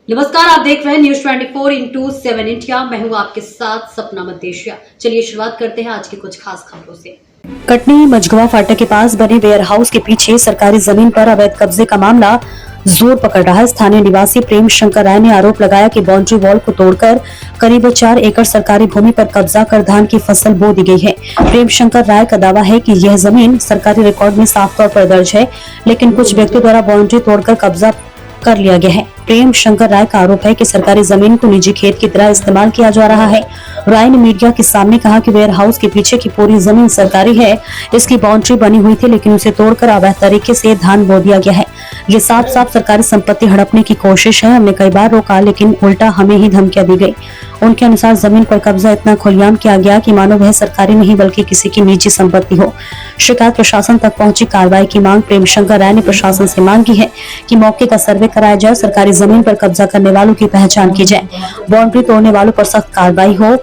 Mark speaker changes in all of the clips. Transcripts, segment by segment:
Speaker 1: नमस्कार, आप देख रहे हैं न्यूज 24/7 इंडिया। मैं हूं आपके साथ सपना मदेशिया। चलिए शुरुआत करते हैं आज की कुछ खास खबरों से। कटनी मझगवा फाटक के पास बने वेयर हाउस के पीछे सरकारी जमीन पर अवैध कब्जे का मामला जोर पकड़ रहा है। स्थानीय निवासी प्रेम शंकर राय ने आरोप लगाया कि बाउंड्री वॉल को तोड़कर करीब 4 एकड़ सरकारी भूमि पर कब्जा कर धान की फसल बो दी गई है। प्रेम शंकर राय का दावा है कि यह जमीन सरकारी रिकॉर्ड में साफ तौर पर दर्ज है, लेकिन कुछ व्यक्तियों द्वारा बाउंड्री तोड़कर कब्जा कर लिया गया है। प्रेम शंकर राय का आरोप है कि सरकारी जमीन को निजी खेत की तरह इस्तेमाल किया जा रहा है। राय ने मीडिया के सामने कहा कि वेयर हाउस के पीछे की पूरी जमीन सरकारी है। इसकी बाउंड्री बनी हुई थी, लेकिन उसे तोड़कर अवैध तरीके से धान बो दिया गया है। ये साफ साफ सरकारी संपत्ति हड़पने की कोशिश है। हमने कई बार रोका, लेकिन उल्टा हमें ही धमकियां दी गई। उनके अनुसार जमीन पर कब्जा इतना खुलेआम किया गया कि मानो वह सरकारी नहीं बल्कि किसी की निजी संपत्ति हो। शिकायत प्रशासन तक पहुंची। कार्रवाई की मांग प्रेम शंकर राय ने प्रशासन से मांग की है कि मौके का सर्वे कराया जाए, सरकारी जमीन पर कब्जा करने वालों की पहचान की जाए, बाउंड्री तोड़ने वालों पर सख्त कार्रवाई हो।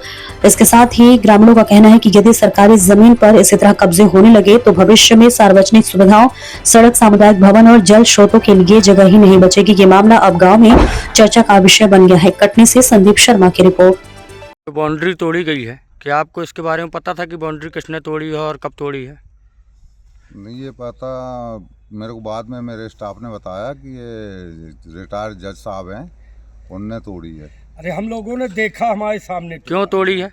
Speaker 1: इसके साथ ही ग्रामीणों का कहना है कि यदि सरकारी जमीन पर इसी तरह कब्जे होने लगे तो भविष्य में सार्वजनिक सुविधाओं, सड़क, सामुदायिक भवन और जल स्रोतों के लिए जगह ही नहीं बचेगी। ये मामला अब गांव में चर्चा का विषय बन गया है। कटनी से संदीप शर्मा की रिपोर्ट।
Speaker 2: बाउंड्री तोड़ी गई है, क्या आपको इसके बारे में पता था कि बाउंड्री किसने तोड़ी है और कब तोड़ी है?
Speaker 3: नहीं, ये पता मेरे को बाद में मेरे स्टाफ ने बताया कि ये रिटायर्ड जज साहब हैं, उनने तोड़ी है।
Speaker 4: अरे हम लोगों ने देखा, हमारे सामने।
Speaker 2: क्यों तोड़ी है?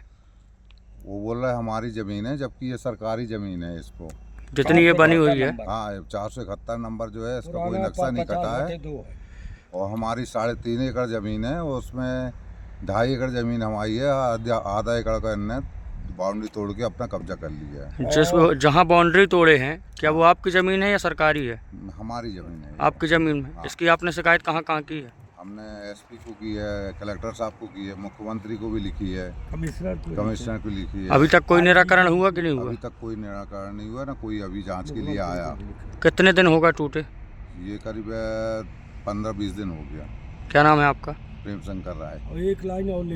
Speaker 3: वो बोल रहे हमारी ज़मीन है, जबकि ये सरकारी ज़मीन है। इसको
Speaker 2: जितनी ये बनी हुई है,
Speaker 3: हाँ, 471 नंबर जो है, इसका कोई नक्शा नहीं कटा है। और हमारी 3.5 एकड़ ज़मीन है, उसमें 2.5 एकड़ ज़मीन हमारी है। आधा एकड़ का इनने बाउंड्री तोड़ के अपना कब्जा कर लिया है।
Speaker 2: जिस जहाँ बाउंड्री तोड़े हैं, क्या वो आपकी ज़मीन है या सरकारी है?
Speaker 3: हमारी ज़मीन है।
Speaker 2: आपकी ज़मीन में?
Speaker 3: हाँ।
Speaker 2: इसकी आपने शिकायत कहाँ कहाँ की है?
Speaker 3: हमने एसपी को की है, कलेक्टर साहब को की है, मुख्यमंत्री को भी लिखी है, कमिश्नर को लिखी है।
Speaker 2: अभी तक कोई निराकरण हुआ कि नहीं हुआ?
Speaker 3: अभी तक कोई निराकरण नहीं हुआ, ना कोई अभी जांच के लिए आया।
Speaker 2: कितने दिन होगा टूटे?
Speaker 3: ये करीब 15-20 दिन हो गया।
Speaker 2: क्या नाम है आपका?
Speaker 3: प्रेम शंकर राय।
Speaker 4: एक लाइन और ले